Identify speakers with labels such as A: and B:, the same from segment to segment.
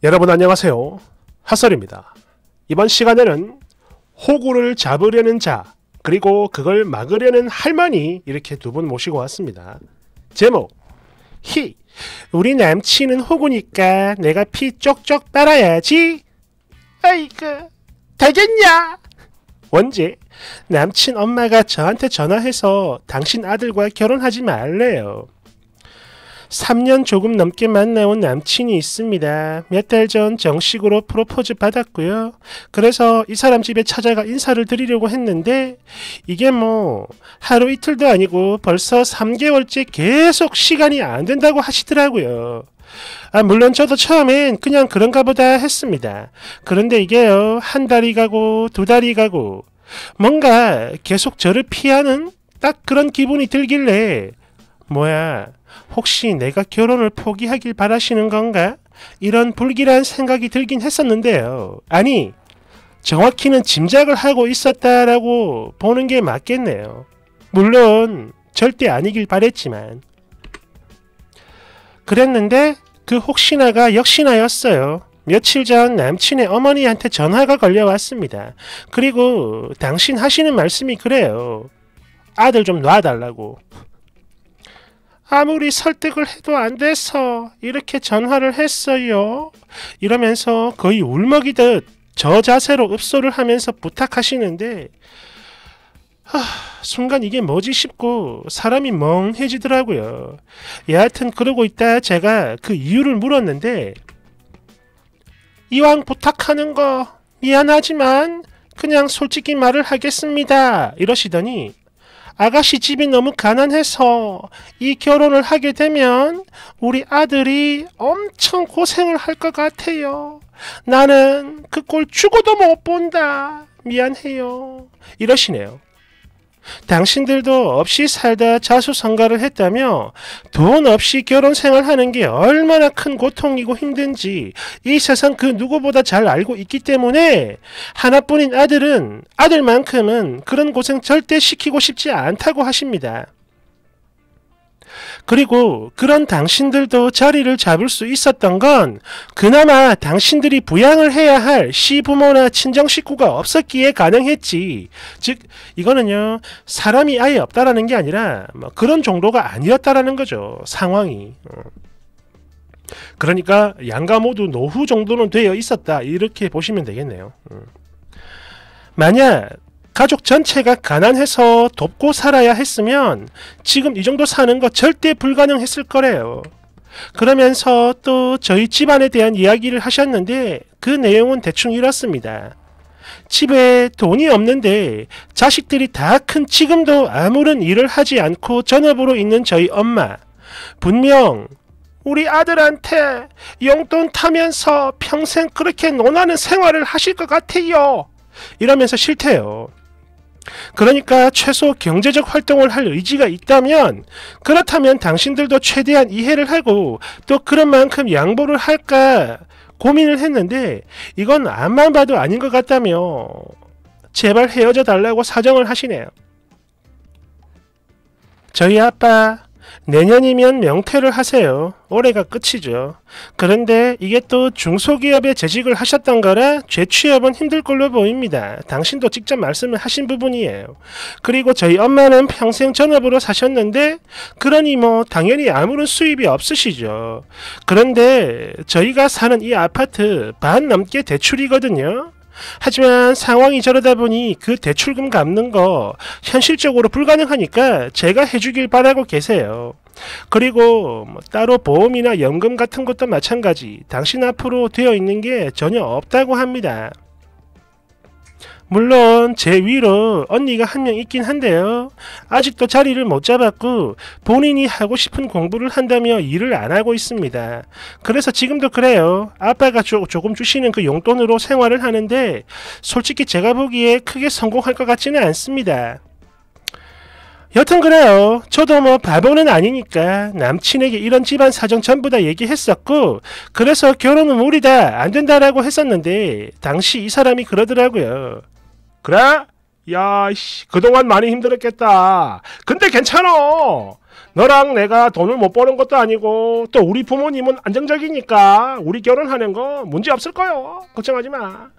A: 여러분 안녕하세요. 핫설입니다. 이번 시간에는 호구를 잡으려는 자 그리고 그걸 막으려는 할머니 이렇게 두 분 모시고 왔습니다. 제목 우리 남친은 호구니까 내가 피 쪽쪽 빨아야지. 아이고 되겠냐. 원제 남친 엄마가 저한테 전화해서 당신 아들과 결혼하지 말래요. 3년 조금 넘게 만나온 남친이 있습니다. 몇 달 전 정식으로 프로포즈 받았고요. 그래서 이 사람 집에 찾아가 인사를 드리려고 했는데 이게 뭐 하루 이틀도 아니고 벌써 3개월째 계속 시간이 안 된다고 하시더라고요. 물론 저도 처음엔 그냥 그런가 보다 했습니다. 그런데 이게요, 한 달이 가고 두 달이 가고 뭔가 계속 저를 피하는 딱 그런 기분이 들길래 뭐야, 혹시 내가 결혼을 포기하길 바라시는 건가? 이런 불길한 생각이 들긴 했었는데요. 아니, 정확히는 짐작을 하고 있었다라고 보는 게 맞겠네요. 물론 절대 아니길 바랬지만. 그랬는데 그 혹시나가 역시나였어요. 며칠 전 남친의 어머니한테 전화가 걸려왔습니다. 그리고 당신 하시는 말씀이 그래요. 아들 좀 놔달라고. 아무리 설득을 해도 안 돼서 이렇게 전화를 했어요. 이러면서 거의 울먹이듯 저 자세로 읍소를 하면서 부탁하시는데 순간 이게 뭐지 싶고 사람이 멍해지더라고요. 여하튼 그러고 있다 제가 그 이유를 물었는데 이왕 부탁하는 거 미안하지만 그냥 솔직히 말을 하겠습니다. 이러시더니 아가씨 집이 너무 가난해서 이 결혼을 하게 되면 우리 아들이 엄청 고생을 할 것 같아요. 나는 그 꼴 죽어도 못 본다. 미안해요. 이러시네요. 당신들도 없이 살다 자수성가를 했다며 돈 없이 결혼 생활하는 게 얼마나 큰 고통이고 힘든지 이 세상 그 누구보다 잘 알고 있기 때문에 하나뿐인 아들은 아들만큼은 그런 고생 절대 시키고 싶지 않다고 하십니다. 그리고 그런 당신들도 자리를 잡을 수 있었던 건 그나마 당신들이 부양을 해야 할 시부모나 친정 식구가 없었기에 가능했지. 즉 이거는요, 사람이 아예 없다라는 게 아니라 뭐 그런 정도가 아니었다라는 거죠. 상황이. 그러니까 양가 모두 노후 정도는 되어 있었다 이렇게 보시면 되겠네요. 만약 가족 전체가 가난해서 돕고 살아야 했으면 지금 이 정도 사는 거 절대 불가능했을 거래요. 그러면서 또 저희 집안에 대한 이야기를 하셨는데 그 내용은 대충 이렇습니다. 집에 돈이 없는데 자식들이 다 큰 지금도 아무런 일을 하지 않고 전업으로 있는 저희 엄마. 분명 우리 아들한테 용돈 타면서 평생 그렇게 논하는 생활을 하실 것 같아요. 이러면서 싫대요. 그러니까 최소 경제적 활동을 할 의지가 있다면 그렇다면 당신들도 최대한 이해를 하고 또 그런 만큼 양보를 할까 고민을 했는데 이건 앞만 봐도 아닌 것 같다며 제발 헤어져 달라고 사정을 하시네요. 저희 아빠 내년이면 명퇴를 하세요. 올해가 끝이죠. 그런데 이게 또 중소기업에 재직을 하셨던 거라 재취업은 힘들 걸로 보입니다. 당신도 직접 말씀을 하신 부분이에요. 그리고 저희 엄마는 평생 전업으로 사셨는데 그러니 뭐 당연히 아무런 수입이 없으시죠. 그런데 저희가 사는 이 아파트 반 넘게 대출이거든요. 하지만 상황이 저러다 보니 그 대출금 갚는 거 현실적으로 불가능하니까 제가 해주길 바라고 계세요. 그리고 뭐 따로 보험이나 연금 같은 것도 마찬가지 당신 앞으로 되어 있는 게 전혀 없다고 합니다. 물론 제 위로 언니가 한 명 있긴 한데요. 아직도 자리를 못 잡았고 본인이 하고 싶은 공부를 한다며 일을 안 하고 있습니다. 그래서 지금도 그래요. 아빠가 조금 주시는 그 용돈으로 생활을 하는데 솔직히 제가 보기에 크게 성공할 것 같지는 않습니다. 여튼 그래요. 저도 뭐 바보는 아니니까 남친에게 이런 집안 사정 전부 다 얘기했었고 그래서 결혼은 우리다 안 된다라고 했었는데 당시 이 사람이 그러더라고요. 그래? 야, 그동안 많이 힘들었겠다. 근데 괜찮아. 너랑 내가 돈을 못 버는 것도 아니고 또 우리 부모님은 안정적이니까 우리 결혼하는 거 문제 없을 거요. 걱정하지 마.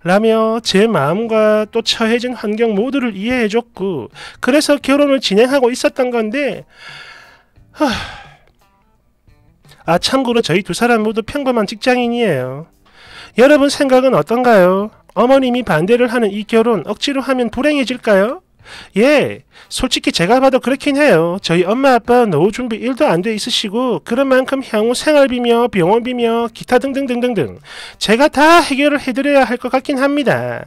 A: 라며 제 마음과 또 처해진 환경 모두를 이해해줬고 그래서 결혼을 진행하고 있었던 건데 참고로 저희 두 사람 모두 평범한 직장인이에요. 여러분 생각은 어떤가요? 어머님이 반대를 하는 이 결혼 억지로 하면 불행해질까요? 예, 솔직히 제가 봐도 그렇긴 해요. 저희 엄마 아빠 노후 준비 1도 안 돼 있으시고 그런 만큼 향후 생활비며 병원비며 기타 등등등등등 제가 다 해결을 해드려야 할 것 같긴 합니다.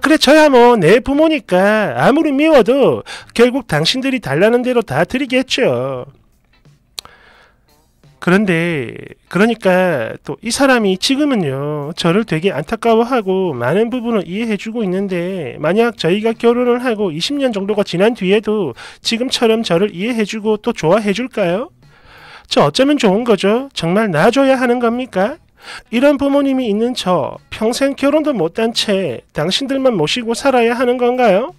A: 그래 저야 뭐 내 부모니까 아무리 미워도 결국 당신들이 달라는 대로 다 드리겠죠. 그런데 그러니까 또 이 사람이 지금은요 저를 되게 안타까워하고 많은 부분을 이해해주고 있는데 만약 저희가 결혼을 하고 20년 정도가 지난 뒤에도 지금처럼 저를 이해해주고 또 좋아해줄까요? 저 어쩌면 좋은 거죠? 정말 놔줘야 하는 겁니까? 이런 부모님이 있는 저 평생 결혼도 못한 채 당신들만 모시고 살아야 하는 건가요?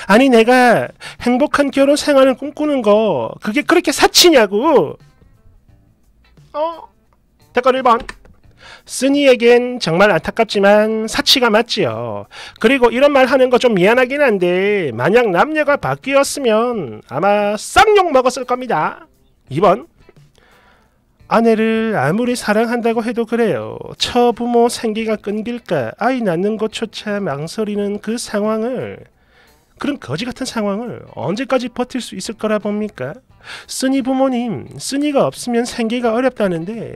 A: 아니 내가 행복한 결혼 생활을 꿈꾸는 거 그게 그렇게 사치냐고. 댓글 1번 쓰니에겐 정말 안타깝지만 사치가 맞지요. 그리고 이런 말 하는 거 좀 미안하긴 한데 만약 남녀가 바뀌었으면 아마 쌍욕 먹었을 겁니다. 2번 아내를 아무리 사랑한다고 해도 그래요. 처부모 생계가 끊길까 아이 낳는 것조차 망설이는 그 상황을 그런 거지 같은 상황을 언제까지 버틸 수 있을 거라 봅니까? 쓰니 부모님, 쓰니가 없으면 생계가 어렵다는데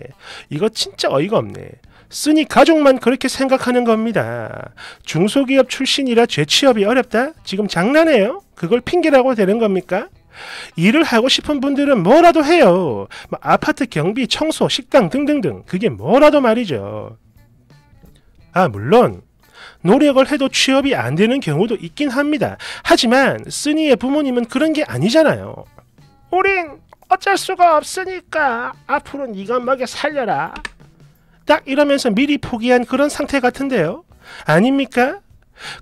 A: 이거 진짜 어이가 없네. 쓰니 가족만 그렇게 생각하는 겁니다. 중소기업 출신이라 재취업이 어렵다? 지금 장난해요? 그걸 핑계라고 되는 겁니까? 일을 하고 싶은 분들은 뭐라도 해요. 아파트 경비, 청소, 식당 등등등 그게 뭐라도 말이죠. 물론 노력을 해도 취업이 안 되는 경우도 있긴 합니다. 하지만 쓰니의 부모님은 그런 게 아니잖아요. 우린 어쩔 수가 없으니까 앞으로 네가 먹여 살려라. 딱 이러면서 미리 포기한 그런 상태 같은데요. 아닙니까?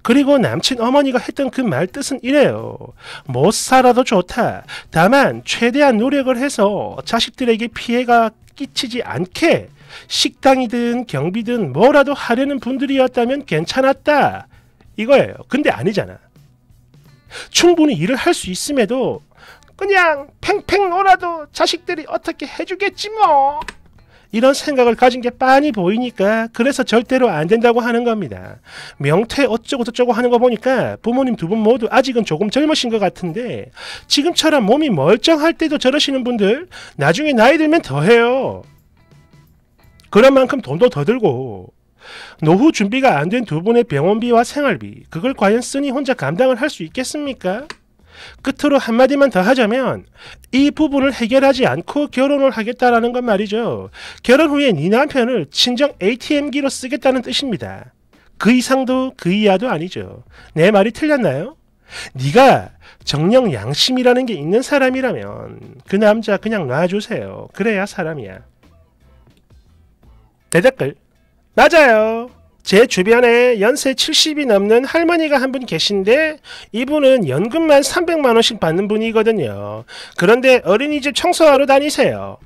A: 그리고 남친 어머니가 했던 그 말 뜻은 이래요. 못 살아도 좋다. 다만 최대한 노력을 해서 자식들에게 피해가 끼치지 않게 식당이든 경비든 뭐라도 하려는 분들이었다면 괜찮았다 이거예요. 근데 아니잖아. 충분히 일을 할 수 있음에도 그냥 팽팽 놀아도 자식들이 어떻게 해주겠지 뭐 이런 생각을 가진 게 빤히 보이니까 그래서 절대로 안 된다고 하는 겁니다. 명퇴 어쩌고 저쩌고 하는 거 보니까 부모님 두 분 모두 아직은 조금 젊으신 것 같은데 지금처럼 몸이 멀쩡할 때도 저러시는 분들 나중에 나이 들면 더 해요. 그런 만큼 돈도 더 들고 노후 준비가 안 된 두 분의 병원비와 생활비 그걸 과연 쓰니 혼자 감당을 할 수 있겠습니까? 끝으로 한마디만 더 하자면 이 부분을 해결하지 않고 결혼을 하겠다라는 건 말이죠. 결혼 후에 네 남편을 친정 ATM기로 쓰겠다는 뜻입니다. 그 이상도 그 이하도 아니죠. 내 말이 틀렸나요? 네가 정령 양심이라는 게 있는 사람이라면 그 남자 그냥 놔주세요. 그래야 사람이야. 내 댓글 맞아요. 제 주변에 연세 70이 넘는 할머니가 한 분 계신데 이분은 연금만 300만원씩 받는 분이거든요. 그런데 어린이집 청소하러 다니세요.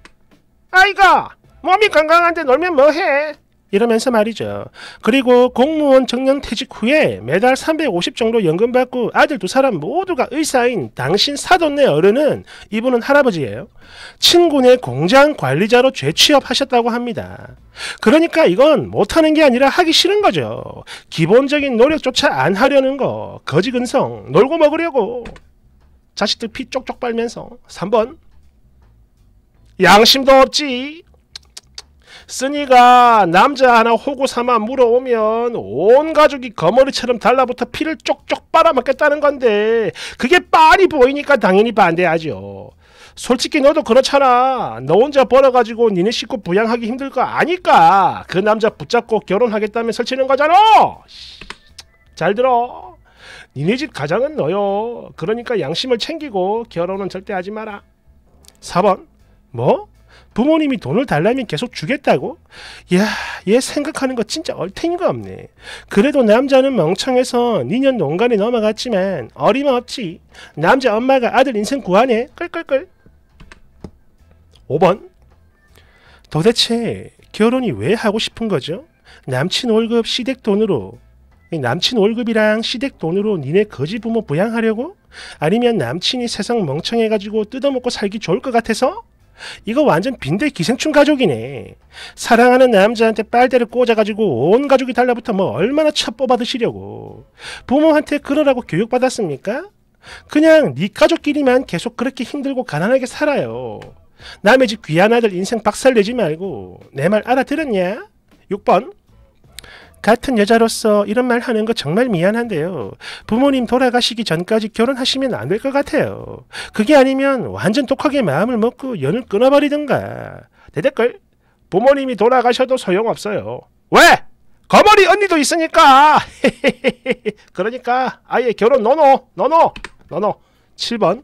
A: 아이가 몸이 건강한데 놀면 뭐해? 이러면서 말이죠. 그리고 공무원 정년퇴직 후에 매달 350 정도 연금 받고 아들 두 사람 모두가 의사인 당신 사돈네 어른은 이분은 할아버지예요. 친구네 공장 관리자로 재취업하셨다고 합니다. 그러니까 이건 못하는 게 아니라 하기 싫은 거죠. 기본적인 노력조차 안 하려는 거. 거지근성 놀고 먹으려고. 자식들 피 쪽쪽 빨면서. 3번 양심도 없지. 쓰니가 남자 하나 호구 삼아 물어오면 온 가족이 거머리처럼 달라붙어 피를 쪽쪽 빨아먹겠다는 건데 그게 빤히 보이니까 당연히 반대하죠. 솔직히 너도 그렇잖아. 너 혼자 벌어가지고 니네 식구 부양하기 힘들 거 아니까 그 남자 붙잡고 결혼하겠다면 설치는 거잖아. 잘 들어. 니네 집 가장은 너요. 그러니까 양심을 챙기고 결혼은 절대 하지 마라. 4번 뭐? 부모님이 돈을 달라면 계속 주겠다고? 야, 얘 생각하는 거 진짜 얼탱이가 없네. 그래도 남자는 멍청해서 니년 농간에 넘어갔지만 어림없지. 남자 엄마가 아들 인생 구하네. 끌끌끌. 5번. 도대체 결혼이 왜 하고 싶은 거죠? 남친 월급 시댁 돈으로, 남친 월급이랑 시댁 돈으로 니네 거지 부모 부양하려고? 아니면 남친이 세상 멍청해가지고 뜯어먹고 살기 좋을 것 같아서? 이거 완전 빈대 기생충 가족이네. 사랑하는 남자한테 빨대를 꽂아가지고 온 가족이 달라붙어 뭐 얼마나 차 뽑아드시려고. 부모한테 그러라고 교육받았습니까? 그냥 네 가족끼리만 계속 그렇게 힘들고 가난하게 살아요. 남의 집 귀한 아들 인생 박살내지 말고. 내 말 알아들었냐? 6번. 같은 여자로서 이런 말 하는 거 정말 미안한데요. 부모님 돌아가시기 전까지 결혼하시면 안 될 것 같아요. 그게 아니면 완전 독하게 마음을 먹고 연을 끊어버리든가. 대댓글. 부모님이 돌아가셔도 소용없어요. 왜? 거머리 언니도 있으니까. 그러니까 아예 결혼 노노. 7번.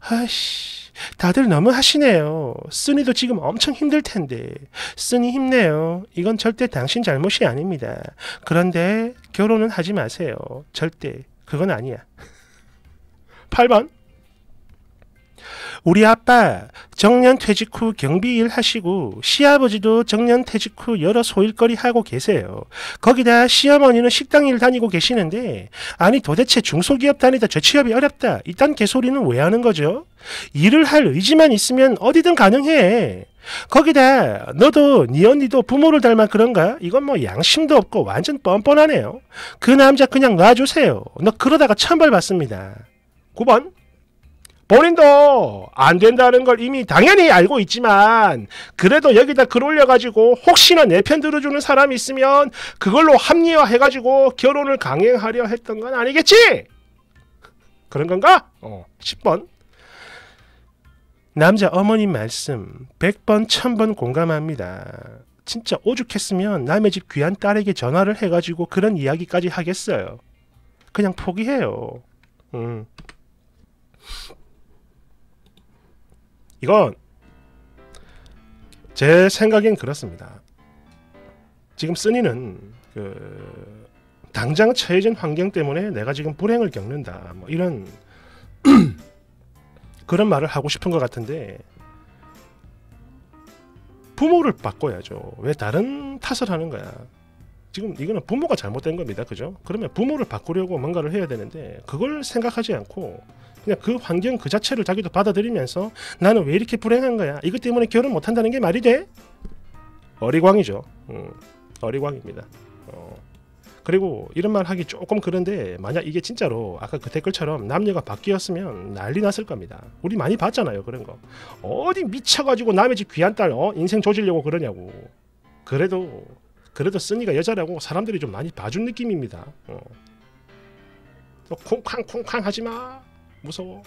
A: 아이씨, 다들 너무 하시네요. 쓰니도 지금 엄청 힘들 텐데. 쓰니 힘내요. 이건 절대 당신 잘못이 아닙니다. 그런데 결혼은 하지 마세요. 절대. 그건 아니야. 8번. 우리 아빠 정년 퇴직 후 경비 일 하시고 시아버지도 정년 퇴직 후 여러 소일거리 하고 계세요. 거기다 시어머니는 식당 일 다니고 계시는데, 아니 도대체 중소기업 다니다 재취업이 어렵다 이딴 개소리는 왜 하는 거죠? 일을 할 의지만 있으면 어디든 가능해. 거기다 너도 네 언니도 부모를 닮아 그런가? 이건 뭐 양심도 없고 완전 뻔뻔하네요. 그 남자 그냥 놔주세요. 너 그러다가 천벌 받습니다. 9번. 본인도 안 된다는 걸 이미 당연히 알고 있지만 그래도 여기다 글 올려가지고 혹시나 내 편 들어주는 사람이 있으면 그걸로 합리화해가지고 결혼을 강행하려 했던 건 아니겠지? 그런 건가? 10번. 남자 어머님 말씀 100번 1000번 공감합니다. 진짜 오죽했으면 남의 집 귀한 딸에게 전화를 해가지고 그런 이야기까지 하겠어요. 그냥 포기해요. 이건 제 생각엔 그렇습니다. 지금 쓰니는 당장 처해진 환경 때문에 내가 지금 불행을 겪는다, 뭐 이런 그런 말을 하고 싶은 것 같은데, 부모를 바꿔야죠. 왜 다른 탓을 하는 거야? 지금 이거는 부모가 잘못된 겁니다. 그죠? 그러면 부모를 바꾸려고 뭔가를 해야 되는데 그걸 생각하지 않고 그냥 그 환경 그 자체를 자기도 받아들이면서 나는 왜 이렇게 불행한 거야? 이것 때문에 결혼 못한다는 게 말이 돼? 어리광이죠. 어리광입니다. 그리고 이런 말 하기 조금 그런데, 만약 이게 진짜로 아까 그 댓글처럼 남녀가 바뀌었으면 난리 났을 겁니다. 우리 많이 봤잖아요. 그런 거. 어디 미쳐가지고 남의 집 귀한 딸 인생 조지려고 그러냐고. 그래도 쓰니가 여자라고 사람들이 좀 많이 봐준 느낌입니다. 콩쾅콩쾅 하지마. 무서워.